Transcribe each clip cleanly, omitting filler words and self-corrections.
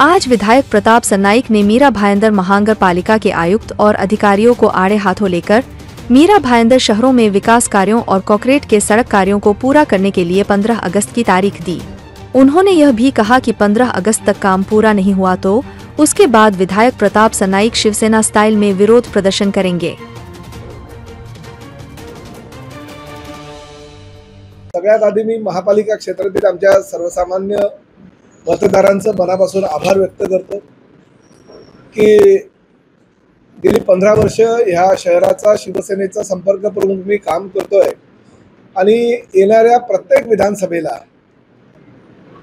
आज विधायक प्रताप सरनाईक ने मीरा भाईंदर महानगर पालिका के आयुक्त और अधिकारियों को आड़े हाथों लेकर मीरा भाईंदर शहरों में विकास कार्यों और कंक्रीट के सड़क कार्यों को पूरा करने के लिए 15 अगस्त की तारीख दी। उन्होंने यह भी कहा कि 15 अगस्त तक काम पूरा नहीं हुआ तो उसके बाद विधायक प्रताप सरनाईक शिवसेना स्टाइल में विरोध प्रदर्शन करेंगे। सगळ्यात आधी मी महापालिका क्षेत्रातील आमच्या सर्वसामान्य मतदारांचं मनापासून आभार व्यक्त करतो की गेली 15 वर्ष ह्या शहराचा शिवसेनेचा संपर्क प्रमुख मी काम करतोय आणि येणाऱ्या प्रत्येक विधानसभेला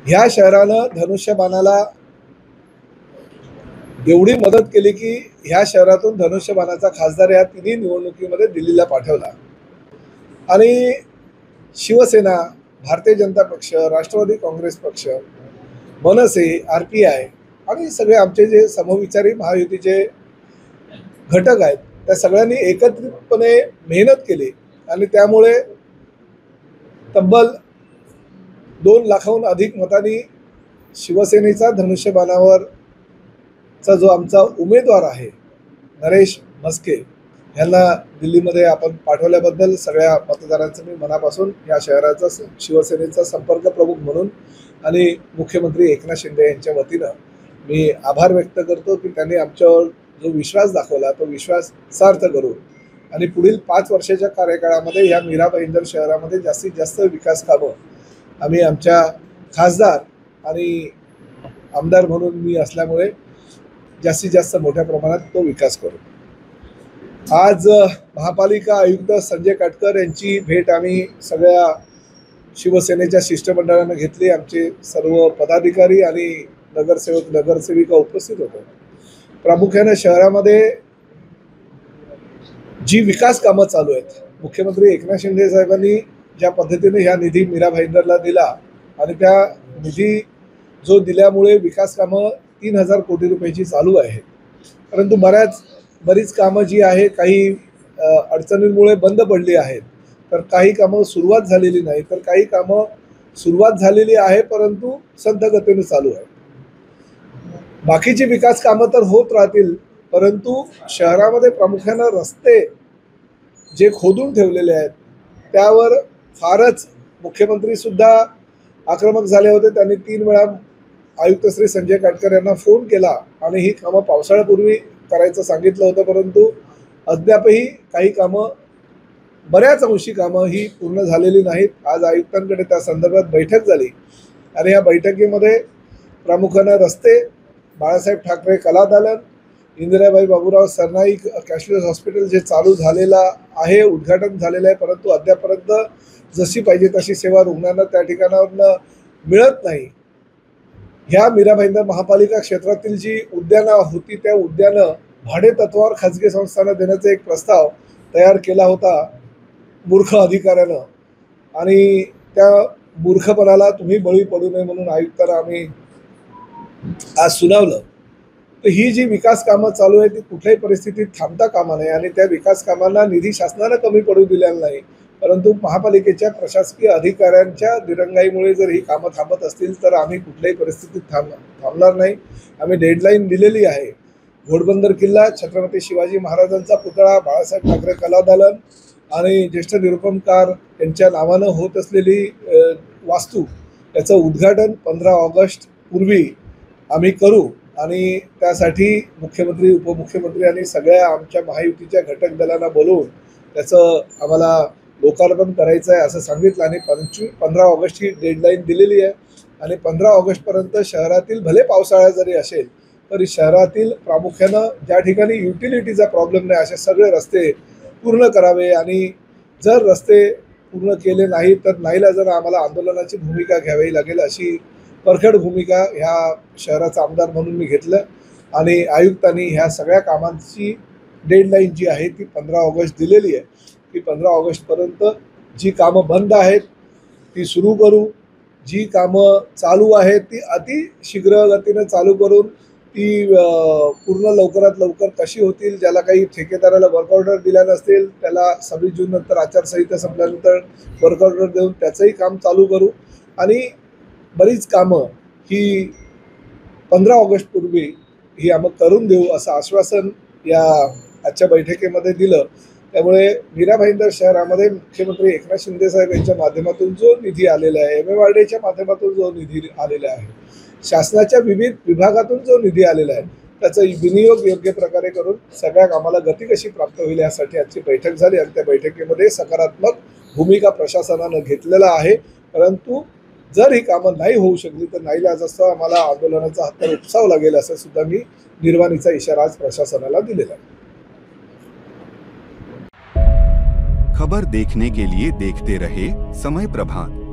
ह्या शहरानं धनुष्यबाणाला एवढी मदत केली की ह्या शहरातून धनुष्यबाणाचा खासदार या तिन्ही निवडणुकीमध्ये दिल्लीला पाठवला आणि शिवसेना, भारतीय जनता पक्ष, राष्ट्रवादी काँग्रेस पक्ष, मनसे, RPI आणि सगळे आमचे जे समविचारी महायुतीचे घटक आहेत त्या सगळ्यांनी एकत्रितपणे मेहनत केली आणि त्यामुळे तब्बल 2 लाखाहून अधिक मतांनी शिवसेनेचा धनुष्यबाणावरचा जो आमचा उमेदवार आहे नरेश म्हस्के यांना दिल्लीमध्ये आपण पाठवल्याबद्दल सगळ्या मतदारांचं मी मनापासून या शहराचा शिवसेनेचा संपर्क प्रमुख म्हणून आणि मुख्यमंत्री एकनाथ शिंदे यांच्या वतीनं मी आभार व्यक्त करतो की त्यांनी आमच्यावर जो विश्वास दाखवला तो विश्वास सार्थ करू आणि पुढील 5 वर्षाच्या कार्यकाळामध्ये या मीरा भाईंदर शहरामध्ये जास्तीत जास्त विकास कामं आम्ही आमच्या खासदार आणि आमदार म्हणून मी असल्यामुळे जास्तीत जास्त मोठ्या प्रमाणात तो विकास करू। आज महापालिका आयुक्त संजय काटकर यांची भेट आम्ही सगळ्या शिवसेनेच्या शिष्टमंडळाने घेतली। आमचे सर्व पदाधिकारी आणि नगरसेवक नगरसेविका उपस्थित होते। प्रामुख्याने शहरामध्ये जी विकास कामं चालू आहेत मुख्यमंत्री एकनाथ शिंदे साहेबांनी ज्या पद्धतीने ह्या निधी मीरा भाईंदरला दिला आणि त्या निधी जो दिल्यामुळे विकास कामं 3000 कोटी रुपयाची चालू आहे, परंतु बरीच कामं जी आहे काही अडचणींमुळे बंद पडली आहेत, तर काही कामं सुरुवात झालेली नाही, तर काही कामं सुरुवात झालेली आहे परंतु संथ गतीने चालू आहे। बाकीची विकास कामं तर होत राहतील, परंतु शहरामध्ये प्रामुख्याने रस्ते जे खोदून ठेवलेले आहेत त्यावर फारच मुख्यमंत्री सुद्धा आक्रमक झाले होते। त्यांनी 3 वेळा आयुक्त श्री संजय काटकर यांना फोन केला आणि ही कामं पावसाळ्यापूर्वी करायचं सांगितलं होतं, परंतु अद्यापही काही कामं बऱ्याच अंशी कामं ही पूर्ण झालेली नाहीत। आज आयुक्तांकडे त्या संदर्भात बैठक झाली आणि या बैठकीमध्ये प्रामुख्याने रस्ते, बाळासाहेब ठाकरे कलादालन, इंदिराबाई बाबूराव सरनाईक कॅशलेस हॉस्पिटल जे चालू झालेलं आहे, उद्घाटन झालेलं आहे, परंतु अद्यापर्यंत जशी पाहिजे तशी सेवा रुग्णांना त्या ठिकाणावरून मिळत नाही। ह्या मीरा भाईंदर महापालिका क्षेत्रातील जी उद्यानं होती त्या उद्यानं भाडे तत्वावर खाजगी संस्थांना देण्याचा एक प्रस्ताव तयार केला होता मूर्ख अधिकाऱ्यानं आणि त्या मूर्खपणाला तुम्ही बळी पडू नये म्हणून आयुक्तांना आम्ही आज सुनावलं। तर ही जी विकास कामं चालू आहे ती कुठल्याही परिस्थितीत थांबता कामा नये आणि त्या विकास कामांना निधी शासनानं कमी पडू दिलेला नाही, परंतु महापालिकेच्या प्रशासकीय अधिकाऱ्यांच्या दिरंगाईमुळे जर ही कामं थांबत असतील तर आम्ही कुठल्याही परिस्थितीत थांबणार नाही। आम्ही डेडलाईन दिलेली आहे। घोडबंदर किल्ला, छत्रपती शिवाजी महाराजांचा पुतळा, बाळासाहेब ठाकरे कलादालन आणि ज्येष्ठ निरूपणकार यांच्या नावानं होत असलेली वास्तू याचं उद्घाटन 15 ऑगस्ट पूर्वी आम्ही करू आणि त्यासाठी मुख्यमंत्री, उपमुख्यमंत्री आणि सगळ्या आमच्या महायुतीच्या घटक दलांना बोलवून त्याचं आम्हाला लोकार्पण करायचं आहे असं सांगितलं आणि 15 ऑगस्ट ही डेडलाईन दिलेली आहे आणि 15 ऑगस्टपर्यंत शहरातील भले पावसाळा जरी असेल तरी शहरातील प्रामुख्यानं ज्या ठिकाणी युटिलिटीचा प्रॉब्लेम नाही असे सगळे रस्ते पूर्ण करावे आणि जर रस्ते पूर्ण केले नाही तर नाईलाजाने आम्हाला आंदोलनाची भूमिका घ्यावी लागेल अशी परखड भूमिका ह्या शहराचा आमदार म्हणून मी घेतलं आणि आयुक्तांनी ह्या सगळ्या कामांची डेडलाईन जी आहे ती 15 ऑगस्ट दिलेली आहे की 15 ऑगस्टपर्यंत जी कामं बंद आहेत ती सुरू करू, जी कामं चालू आहेत ती अतिशीघ्र गतीने चालू करून ती पूर्ण लवकरात लवकर कशी होतील, ज्याला काही ठेकेदाराला वर्क ऑर्डर दिल्या नसतील त्याला 26 जून नंतर आचारसंहिता संपल्यानंतर वर्क ऑर्डर देऊन त्याचंही काम चालू करू आणि बरीच कामं ही 15 ऑगस्ट पूर्वी ही आम्ही करून देऊ असं आश्वासन या आजच्या बैठकीमध्ये दिलं. त्यामुळे मीरा भाईंदर शहरामध्ये मुख्यमंत्री एकनाथ शिंदे साहेब यांच्या माध्यमातून जो निधी आलेला आहे, MMRDAच्या माध्यमातून जो निधी आलेला आहे, शासनाच्या विविध विभागातून जो निधी आलेला आहे, त्याचा विनियोग योग्य प्रकारे करून सगळ्या कामाला गती कशी प्राप्त होईल यासाठी आजची बैठक झाली आणि त्या बैठकीमध्ये सकारात्मक भूमिका प्रशासनानं घेतलेला आहे. परंतु जर ही कामं नाही होऊ शकली तर नाईलाजास्तव आम्हाला आंदोलनाचा हात उपसावं लागेल असं सुद्धा मी निर्वाणीचा इशारा आज प्रशासनाला दिलेला आहे. खबर देखने के लिए देखते रहे समय प्रभात.